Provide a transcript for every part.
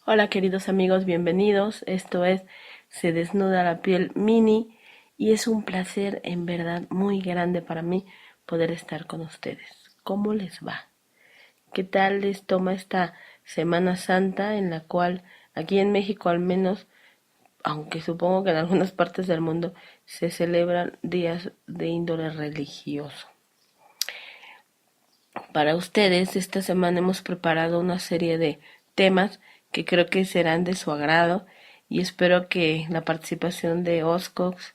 Hola queridos amigos, bienvenidos. Esto es Se desnuda la piel mini y es un placer en verdad muy grande para mí poder estar con ustedes. ¿Cómo les va? ¿Qué tal les toma esta Semana Santa en la cual aquí en México al menos, aunque supongo que en algunas partes del mundo se celebran días de índole religioso? Para ustedes esta semana hemos preparado una serie de temas que creo que serán de su agrado y espero que la participación de Oscox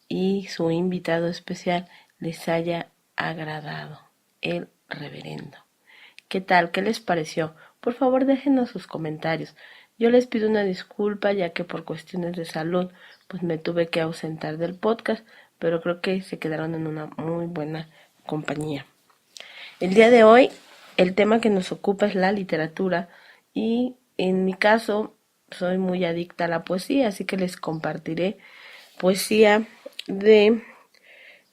y su invitado especial les haya agradado, el reverendo. ¿Qué tal? ¿Qué les pareció? Por favor, déjenos sus comentarios. Yo les pido una disculpa ya que por cuestiones de salud pues me tuve que ausentar del podcast, pero creo que se quedaron en una muy buena compañía. El día de hoy el tema que nos ocupa es la literatura y en mi caso soy muy adicta a la poesía, así que les compartiré poesía de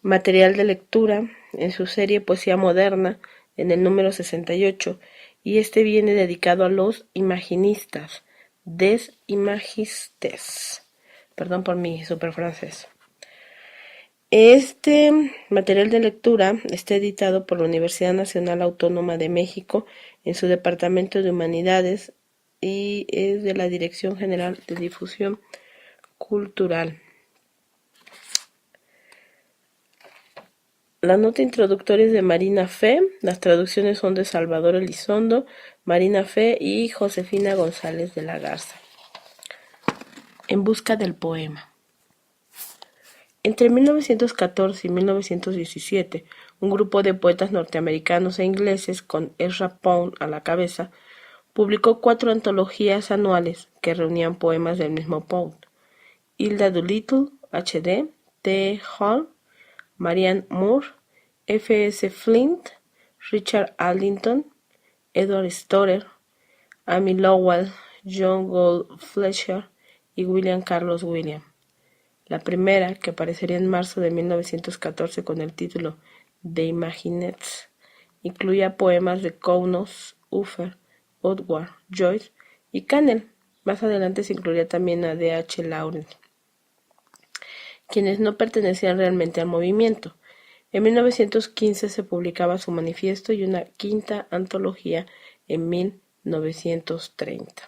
material de lectura en su serie Poesía Moderna en el número 68 y este viene dedicado a los imaginistas, des imagistes. Perdón por mi super francés. Este material de lectura está editado por la Universidad Nacional Autónoma de México en su Departamento de Humanidades y es de la Dirección General de Difusión Cultural. La nota introductoria es de Marina Fe, las traducciones son de Salvador Elizondo, Marina Fe y Josefina González de la Garza. En busca del poema. Entre 1914 y 1917, un grupo de poetas norteamericanos e ingleses, con Ezra Pound a la cabeza, publicó 4 antologías anuales que reunían poemas del mismo Pound: Hilda Doolittle, H.D., T. Hall, Marianne Moore, F.S. Flint, Richard Arlington, Edward Storer, Amy Lowell, John Gould Fletcher y William Carlos Williams. La primera, que aparecería en marzo de 1914 con el título The Imaginettes, incluía poemas de Kounos, Uffer, Woodward, Joyce y Cannell. Más adelante se incluiría también a D. H. Lawrence, quienes no pertenecían realmente al movimiento. En 1915 se publicaba su manifiesto y una quinta antología en 1930.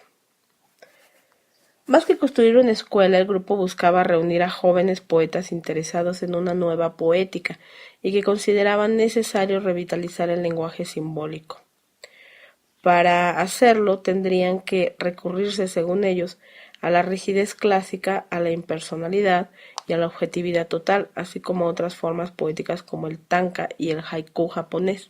Más que construir una escuela, el grupo buscaba reunir a jóvenes poetas interesados en una nueva poética y que consideraban necesario revitalizar el lenguaje simbólico. Para hacerlo tendrían que recurrirse, según ellos, a la rigidez clásica, a la impersonalidad y a la objetividad total, así como a otras formas poéticas como el tanka y el haiku japonés.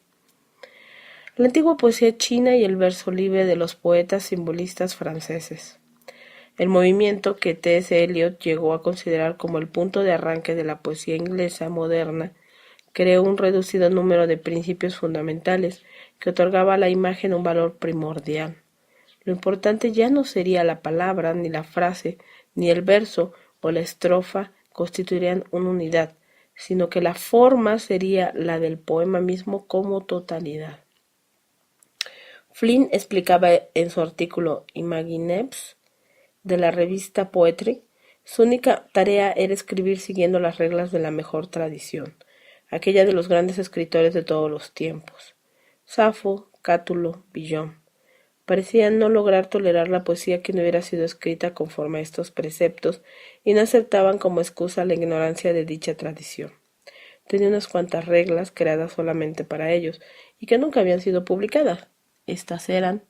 La antigua poesía china y el verso libre de los poetas simbolistas franceses. El movimiento que T. S. Eliot llegó a considerar como el punto de arranque de la poesía inglesa moderna creó un reducido número de principios fundamentales que otorgaba a la imagen un valor primordial. Lo importante ya no sería la palabra, ni la frase, ni el verso o la estrofa constituirían una unidad, sino que la forma sería la del poema mismo como totalidad. Flynn explicaba en su artículo Imaginettes de la revista Poetry, su única tarea era escribir siguiendo las reglas de la mejor tradición, aquella de los grandes escritores de todos los tiempos. Safo, Cátulo, Villon. Parecían no lograr tolerar la poesía que no hubiera sido escrita conforme a estos preceptos y no aceptaban como excusa la ignorancia de dicha tradición. Tenía unas cuantas reglas creadas solamente para ellos y que nunca habían sido publicadas. Estas eran: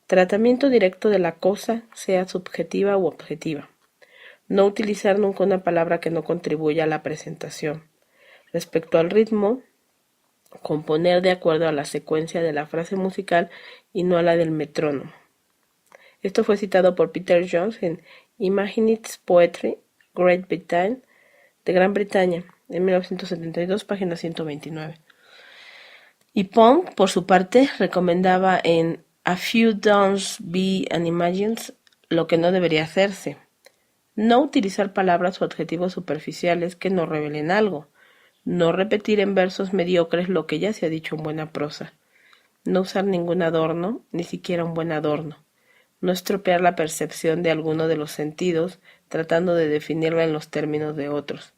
tratamiento directo de la cosa, sea subjetiva u objetiva. No utilizar nunca una palabra que no contribuya a la presentación. Respecto al ritmo, componer de acuerdo a la secuencia de la frase musical y no a la del metrónomo. Esto fue citado por Peter Jones en Imaginettes Poetry, Great Britain, de Gran Bretaña, en 1972, página 129. Y Pound, por su parte, recomendaba en A Few Downs Be and Imagines lo que no debería hacerse. No utilizar palabras o adjetivos superficiales que no revelen algo. No repetir en versos mediocres lo que ya se ha dicho en buena prosa. No usar ningún adorno, ni siquiera un buen adorno. no estropear la percepción de alguno de los sentidos tratando de definirla en los términos de otros,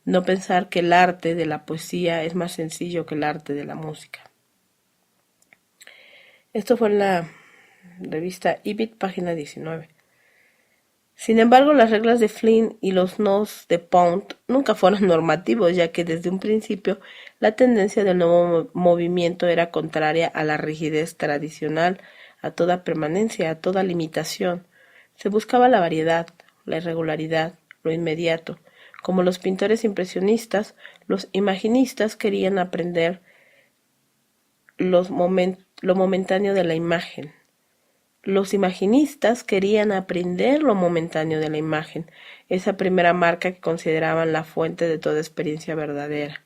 no pensar que el arte de la poesía es más sencillo que el arte de la música. Esto fue en la revista Ibid, página 19. Sin embargo, las reglas de Flynn y los nos de Pound nunca fueron normativos, ya que desde un principio la tendencia del nuevo movimiento era contraria a la rigidez tradicional, a toda permanencia, a toda limitación. Se buscaba la variedad, la irregularidad, lo inmediato. Como los pintores impresionistas, los imaginistas querían aprender lo momentáneo de la imagen. Los imaginistas querían aprender lo momentáneo de la imagen, esa primera marca que consideraban la fuente de toda experiencia verdadera.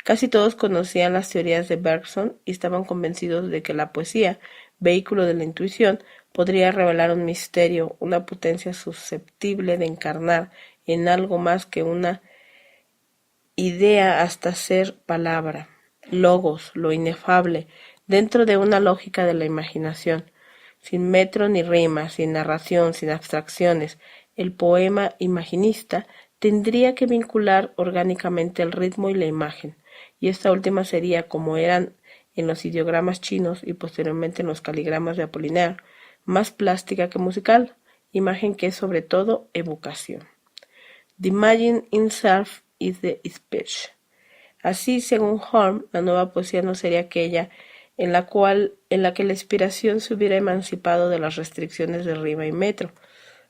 Casi todos conocían las teorías de Bergson y estaban convencidos de que la poesía, vehículo de la intuición, podría revelar un misterio, una potencia susceptible de encarnar en algo más que una idea hasta ser palabra, logos, lo inefable, dentro de una lógica de la imaginación. Sin metro ni rima, sin narración, sin abstracciones, el poema imaginista tendría que vincular orgánicamente el ritmo y la imagen, y esta última sería, como eran en los ideogramas chinos y posteriormente en los caligramas de Apollinaire, más plástica que musical, imagen que es sobre todo evocación. The imagine itself is the speech. Así, según Horn, la nueva poesía no sería aquella en la que la inspiración se hubiera emancipado de las restricciones de rima y metro.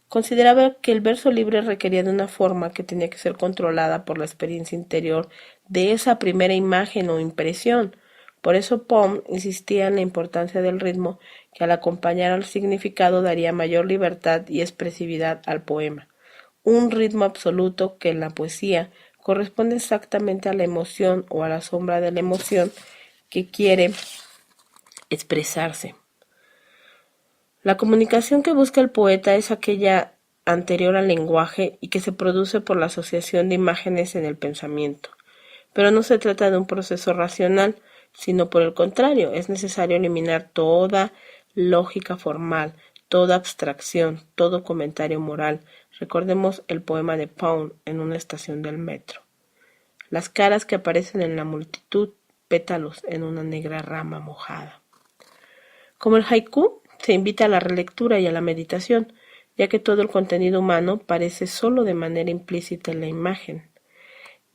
Consideraba que el verso libre requería de una forma que tenía que ser controlada por la experiencia interior de esa primera imagen o impresión. Por eso Pound insistía en la importancia del ritmo, que al acompañar al significado daría mayor libertad y expresividad al poema. Un ritmo absoluto que en la poesía corresponde exactamente a la emoción o a la sombra de la emoción que quiere expresarse. La comunicación que busca el poeta es aquella anterior al lenguaje y que se produce por la asociación de imágenes en el pensamiento. Pero no se trata de un proceso racional, sino por el contrario, es necesario eliminar toda lógica formal, toda abstracción, todo comentario moral. Recordemos el poema de Pound en una estación del metro. Las caras que aparecen en la multitud, pétalos en una negra rama mojada. Como el haiku, se invita a la relectura y a la meditación, ya que todo el contenido humano parece solo de manera implícita en la imagen.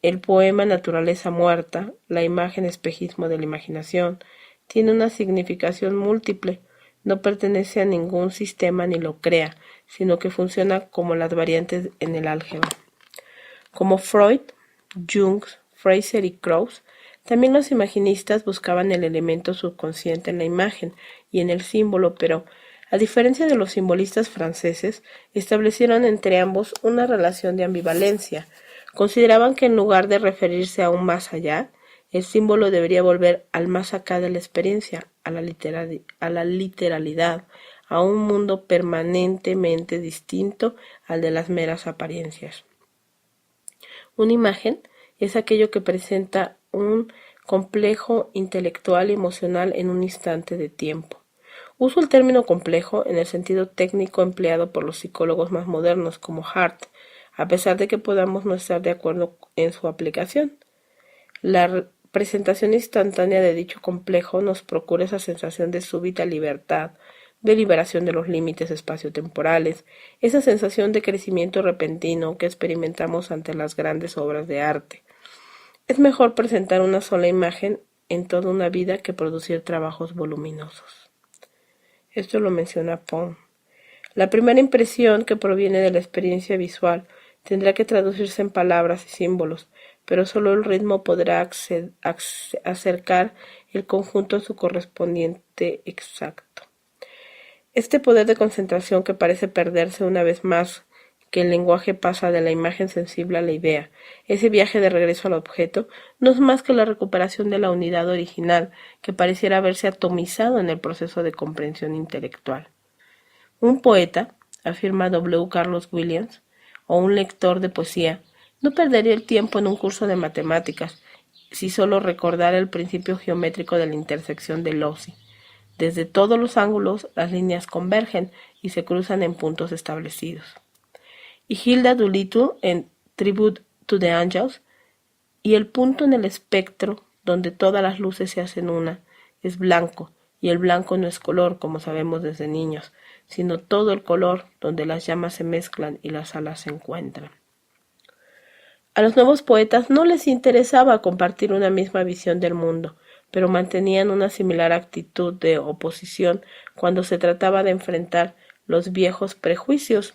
El poema Naturaleza muerta, la imagen espejismo de la imaginación, tiene una significación múltiple, no pertenece a ningún sistema ni lo crea, sino que funciona como las variantes en el álgebra. Como Freud, Jung, Fraser y Krauss, también los imaginistas buscaban el elemento subconsciente en la imagen y en el símbolo, pero, a diferencia de los simbolistas franceses, establecieron entre ambos una relación de ambivalencia. Consideraban que en lugar de referirse a un más allá, el símbolo debería volver al más acá de la experiencia, a la literalidad, a un mundo permanentemente distinto al de las meras apariencias. Una imagen es aquello que presenta un complejo intelectual y emocional en un instante de tiempo. Uso el término complejo en el sentido técnico empleado por los psicólogos más modernos como Hart, a pesar de que podamos no estar de acuerdo en su aplicación. La presentación instantánea de dicho complejo nos procura esa sensación de súbita libertad, de liberación de los límites espaciotemporales, esa sensación de crecimiento repentino que experimentamos ante las grandes obras de arte. Es mejor presentar una sola imagen en toda una vida que producir trabajos voluminosos. Esto lo menciona Pound. La primera impresión, que proviene de la experiencia visual, tendrá que traducirse en palabras y símbolos, pero solo el ritmo podrá acercar el conjunto a su correspondiente exacto. Este poder de concentración que parece perderse una vez más que el lenguaje pasa de la imagen sensible a la idea, ese viaje de regreso al objeto, no es más que la recuperación de la unidad original que pareciera haberse atomizado en el proceso de comprensión intelectual. Un poeta, afirma W. Carlos Williams, o un lector de poesía, no perdería el tiempo en un curso de matemáticas si solo recordara el principio geométrico de la intersección de Lossy, Desde todos los ángulos las líneas convergen y se cruzan en puntos establecidos. Y Hilda Doolittle en Tribute to the Angels, y el punto en el espectro donde todas las luces se hacen una es blanco, y el blanco no es color, como sabemos desde niños, sino todo el color donde las llamas se mezclan y las alas se encuentran. A los nuevos poetas no les interesaba compartir una misma visión del mundo, pero mantenían una similar actitud de oposición cuando se trataba de enfrentar los viejos prejuicios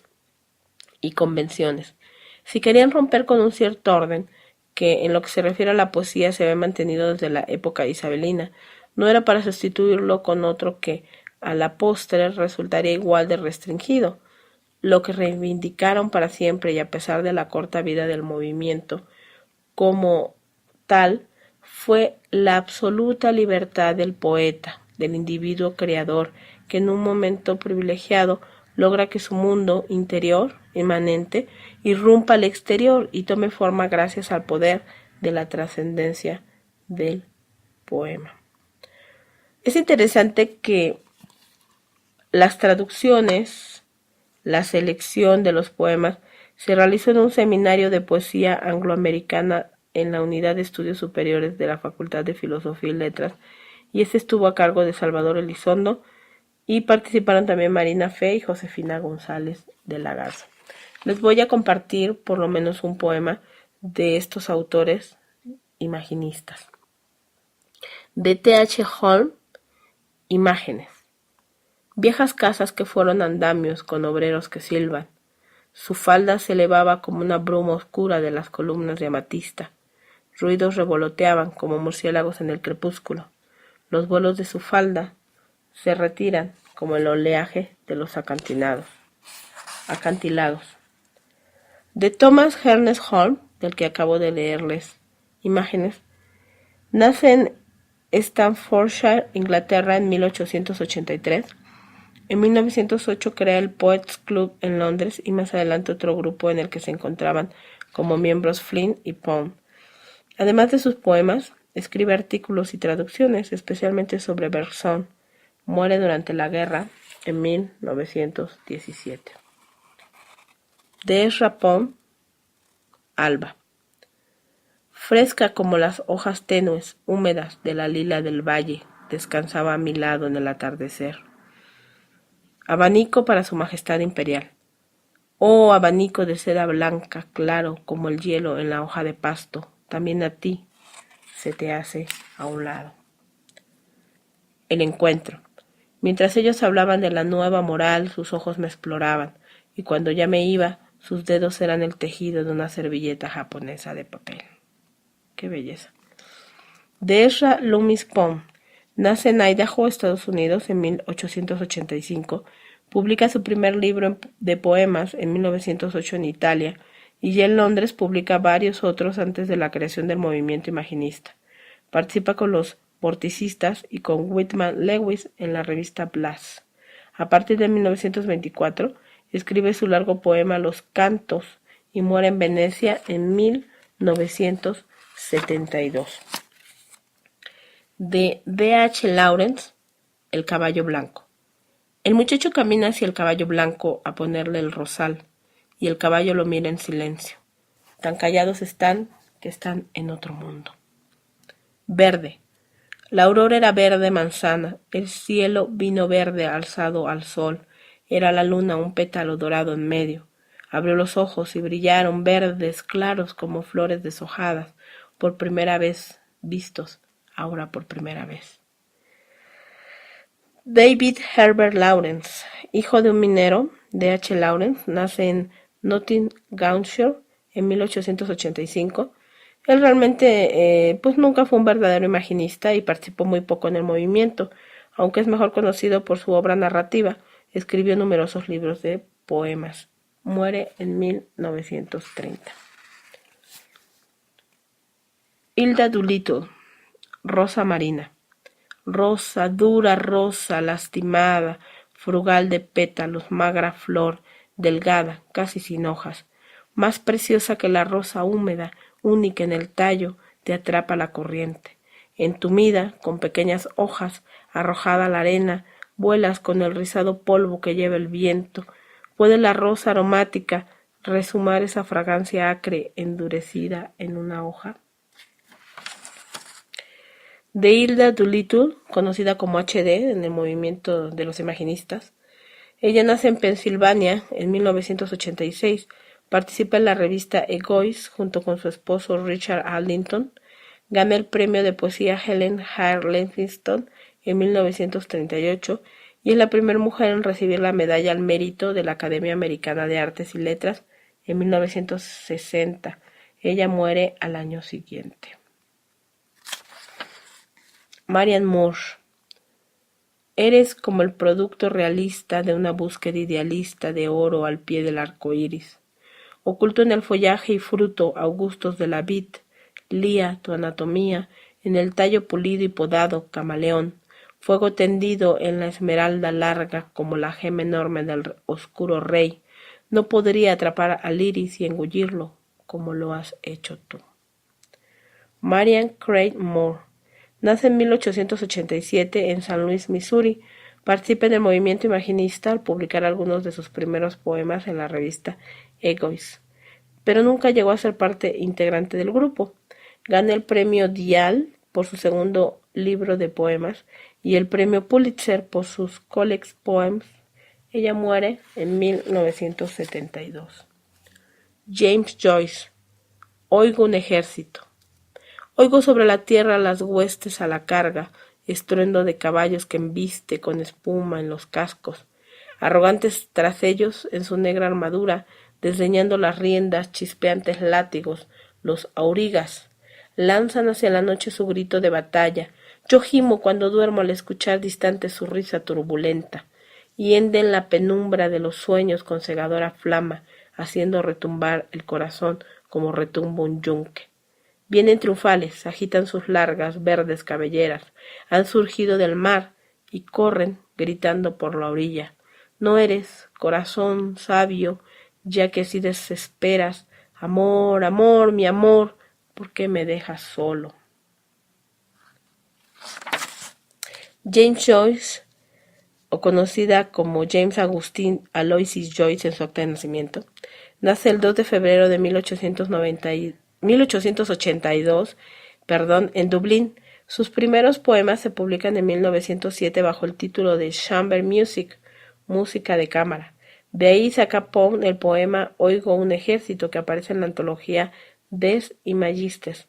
y convenciones. Si querían romper con un cierto orden, que en lo que se refiere a la poesía se había mantenido desde la época isabelina, no era para sustituirlo con otro que, a la postre, resultaría igual de restringido. Lo que reivindicaron para siempre y a pesar de la corta vida del movimiento como tal fue la absoluta libertad del poeta, del individuo creador, que en un momento privilegiado logra que su mundo interior, inmanente, irrumpa al exterior y tome forma gracias al poder de la trascendencia del poema. Es interesante que las traducciones, la selección de los poemas se realizó en un seminario de poesía angloamericana en la Unidad de Estudios Superiores de la Facultad de Filosofía y Letras, y este estuvo a cargo de Salvador Elizondo, y participaron también Marina Fe y Josefina González de la Garza. Les voy a compartir por lo menos un poema de estos autores imaginistas. De T.H. Holm, Imágenes. Viejas casas que fueron andamios con obreros que silban. Su falda se elevaba como una bruma oscura de las columnas de amatista. Ruidos revoloteaban como murciélagos en el crepúsculo. Los vuelos de su falda se retiran como el oleaje de los acantilados. De Thomas Ernest Holm, del que acabo de leerles Imágenes, nace en Staffordshire, Inglaterra, en 1883. En 1908 crea el Poets Club en Londres y más adelante otro grupo en el que se encontraban como miembros Flynn y Pound. Además de sus poemas, escribe artículos y traducciones, especialmente sobre Bergson. Muere durante la guerra en 1917. De Ezra Pound, Alba. Fresca como las hojas tenues, húmedas de la lila del valle, descansaba a mi lado en el atardecer. Abanico para su majestad imperial. Oh, abanico de seda blanca, claro como el hielo en la hoja de pasto, también a ti se te hace a un lado. El encuentro. Mientras ellos hablaban de la nueva moral, sus ojos me exploraban, y cuando ya me iba, sus dedos eran el tejido de una servilleta japonesa de papel. ¡Qué belleza! De Ezra Loomis Pound, nace en Idaho, Estados Unidos, en 1885, publica su primer libro de poemas en 1908 en Italia, y ya en Londres publica varios otros antes de la creación del movimiento imaginista. Participa con los vorticistas y con Whitman Lewis en la revista Blast. A partir de 1924, escribe su largo poema Los Cantos y muere en Venecia en 1972. De D.H. Lawrence, El caballo blanco. El muchacho camina hacia el caballo blanco a ponerle el rosal, y el caballo lo mira en silencio. Tan callados están que están en otro mundo. Verde. La aurora era verde manzana, el cielo vino verde alzado al sol, era la luna un pétalo dorado en medio. Abrió los ojos y brillaron verdes claros como flores deshojadas, por primera vez vistos, ahora por primera vez. David Herbert Lawrence, hijo de un minero, D.H. Lawrence, nace en Nottinghamshire en 1885. Él realmente nunca fue un verdadero imaginista y participó muy poco en el movimiento, aunque es mejor conocido por su obra narrativa. Escribió numerosos libros de poemas. Muere en 1930. Hilda Doolittle, Rosa Marina. Rosa, dura rosa, lastimada, frugal de pétalos, magra flor, delgada, casi sin hojas, más preciosa que la rosa húmeda, única en el tallo, te atrapa la corriente. entumida, con pequeñas hojas, arrojada a la arena, vuelas con el rizado polvo que lleva el viento. Puede la rosa aromática resumar esa fragancia acre endurecida en una hoja. De Hilda Doolittle, conocida como HD en el movimiento de los imaginistas, ella nace en Pensilvania en 1986, participa en la revista Egoist junto con su esposo Richard Arlington, gana el premio de poesía Helen Hare Livingston en 1938 y es la primera mujer en recibir la medalla al mérito de la Academia Americana de Artes y Letras en 1960. Ella muere al año siguiente. Marianne Moore. Eres como el producto realista de una búsqueda idealista de oro al pie del arco iris. Oculto en el follaje y fruto augustos de la vid, lía tu anatomía en el tallo pulido y podado, camaleón. Fuego tendido en la esmeralda larga como la gema enorme del oscuro rey. No podría atrapar al iris y engullirlo como lo has hecho tú. Marianne Craig Moore. Nace en 1887 en San Luis, Missouri. Participa en el movimiento imaginista al publicar algunos de sus primeros poemas en la revista Egoist, pero nunca llegó a ser parte integrante del grupo. Gana el premio Dial por su segundo libro de poemas y el premio Pulitzer por sus College Poems. Ella muere en 1972. James Joyce. Oigo un ejército. Oigo sobre la tierra las huestes a la carga, estruendo de caballos que embiste con espuma en los cascos, arrogantes tras ellos en su negra armadura, desdeñando las riendas, chispeantes látigos, los aurigas, lanzan hacia la noche su grito de batalla. Yo gimo cuando duermo al escuchar distante su risa turbulenta, y hende en la penumbra de los sueños con cegadora flama, haciendo retumbar el corazón como retumba un yunque. Vienen triunfales, agitan sus largas, verdes cabelleras, han surgido del mar y corren gritando por la orilla. No eres, corazón sabio, ya que si desesperas, amor, amor, mi amor, ¿por qué me dejas solo? James Joyce, o conocida como James Augustine Aloysius Joyce en su acta de nacimiento, nace el 2 de febrero de 1882, en Dublín. Sus primeros poemas se publican en 1907 bajo el título de Chamber Music, música de cámara. De ahí saca Pound el poema Oigo un ejército, que aparece en la antología Des y Magistes.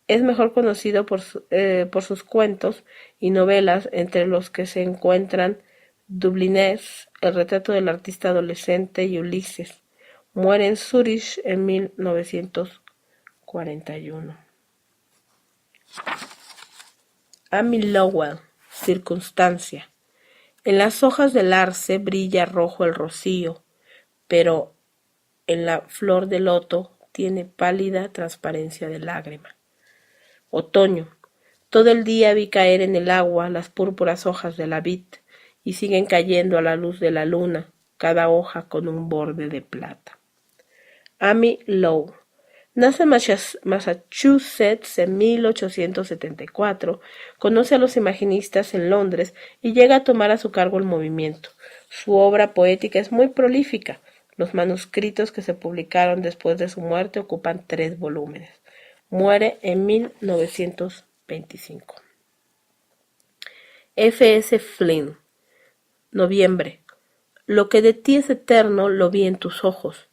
Es mejor conocido por sus cuentos y novelas, entre los que se encuentran Dublinés, el retrato del artista adolescente y Ulises. Muere en Zúrich en 1941. Amy Lowell. Circunstancia. En las hojas del arce brilla rojo el rocío, pero en la flor del loto tiene pálida transparencia de lágrima. Otoño. Todo el día vi caer en el agua las púrpuras hojas de la vid, y siguen cayendo a la luz de la luna, cada hoja con un borde de plata. Amy Lowell. Nace en Massachusetts en 1874, conoce a los imaginistas en Londres y llega a tomar a su cargo el movimiento. Su obra poética es muy prolífica. Los manuscritos que se publicaron después de su muerte ocupan 3 volúmenes. Muere en 1925. F. S. Flynn. Noviembre. Lo que de ti es eterno lo vi en tus ojos.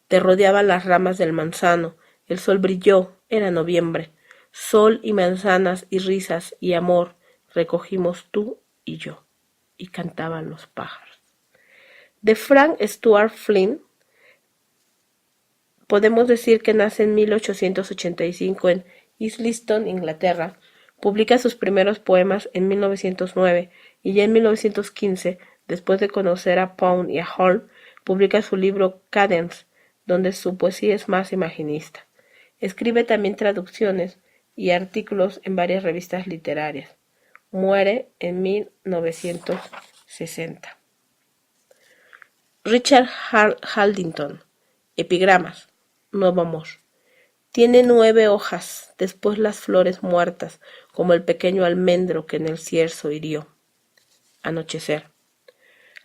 Te rodeaban las ramas del manzano, el sol brilló, era noviembre. Sol y manzanas y risas y amor recogimos tú y yo, y cantaban los pájaros. De Frank Stuart Flynn, podemos decir que nace en 1885 en Islington, Inglaterra. Publica sus primeros poemas en 1909 y ya en 1915, después de conocer a Pound y a Hall, publica su libro Cadence, donde su poesía es más imaginista. Escribe también traducciones y artículos en varias revistas literarias. Muere en 1960. Richard Haldington. Epigramas. Nuevo amor. Tiene 9 hojas, después las flores muertas, como el pequeño almendro que en el cierzo hirió. Anochecer.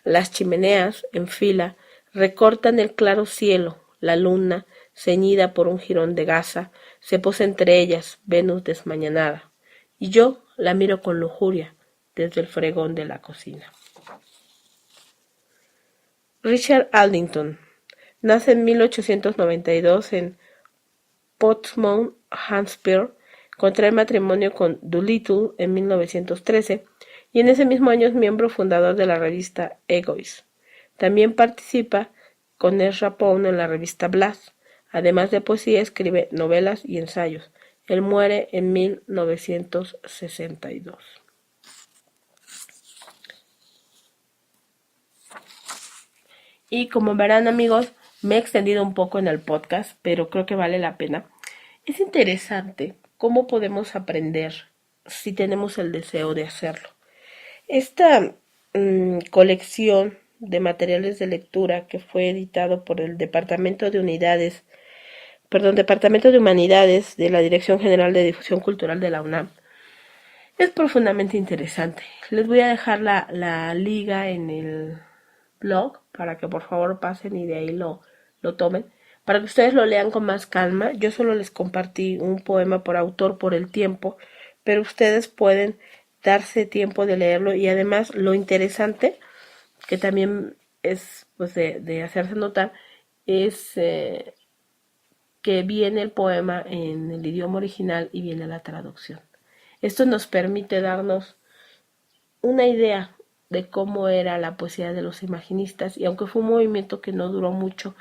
Las chimeneas, en fila, recortan el claro cielo, la luna, ceñida por un jirón de gasa, se posa entre ellas, Venus desmañanada, y yo la miro con lujuria desde el fregón de la cocina. Richard Aldington nace en 1892 en Portsmouth, Hampshire, contrae matrimonio con Doolittle en 1913 y en ese mismo año es miembro fundador de la revista Egoist. También participa con Ezra Pound en la revista Blast. Además de poesía, escribe novelas y ensayos. Él muere en 1962. Y como verán, amigos, me he extendido un poco en el podcast, pero creo que vale la pena. Es interesante cómo podemos aprender si tenemos el deseo de hacerlo. Esta colección de materiales de lectura que fue editado por el Departamento de Humanidades de la Dirección General de Difusión Cultural de la UNAM es profundamente interesante. Les voy a dejar la liga en el blog para que por favor pasen y de ahí lo tomen, para que ustedes lo lean con más calma. Yo solo les compartí un poema por autor por el tiempo, pero ustedes pueden darse tiempo de leerlo y además lo interesante, que también es pues de hacerse notar, es que viene el poema en el idioma original y viene la traducción. Esto nos permite darnos una idea de cómo era la poesía de los imaginistas y aunque fue un movimiento que no duró mucho,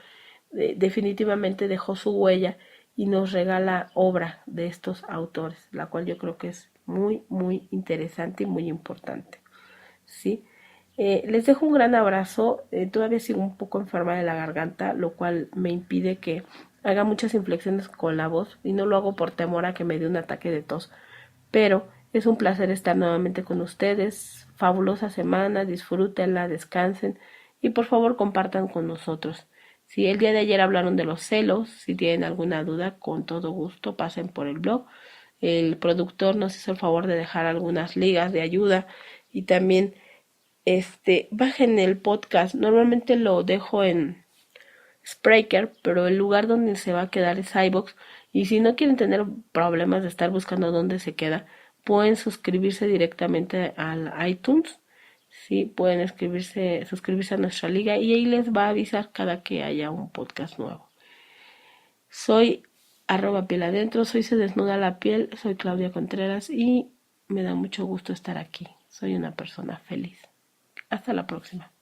definitivamente dejó su huella y nos regala obra de estos autores, la cual yo creo que es muy, muy interesante y muy importante. ¿Sí? Les dejo un gran abrazo. Todavía sigo un poco enferma de la garganta, lo cual me impide que haga muchas inflexiones con la voz y no lo hago por temor a que me dé un ataque de tos. Pero es un placer estar nuevamente con ustedes. Fabulosa semana, disfrútenla, descansen y por favor compartan con nosotros. Si el día de ayer hablaron de los celos, si tienen alguna duda, con todo gusto pasen por el blog. El productor nos hizo el favor de dejar algunas ligas de ayuda y también bajen el podcast. Normalmente lo dejo en Spreaker, pero el lugar donde se va a quedar es iVoox. Y si no quieren tener problemas de estar buscando dónde se queda, pueden suscribirse directamente al iTunes. Sí, pueden suscribirse a nuestra liga y ahí les va a avisar cada que haya un podcast nuevo. Soy @pieladentro, soy Se Desnuda la Piel, soy Claudia Contreras y me da mucho gusto estar aquí. Soy una persona feliz. Hasta la próxima.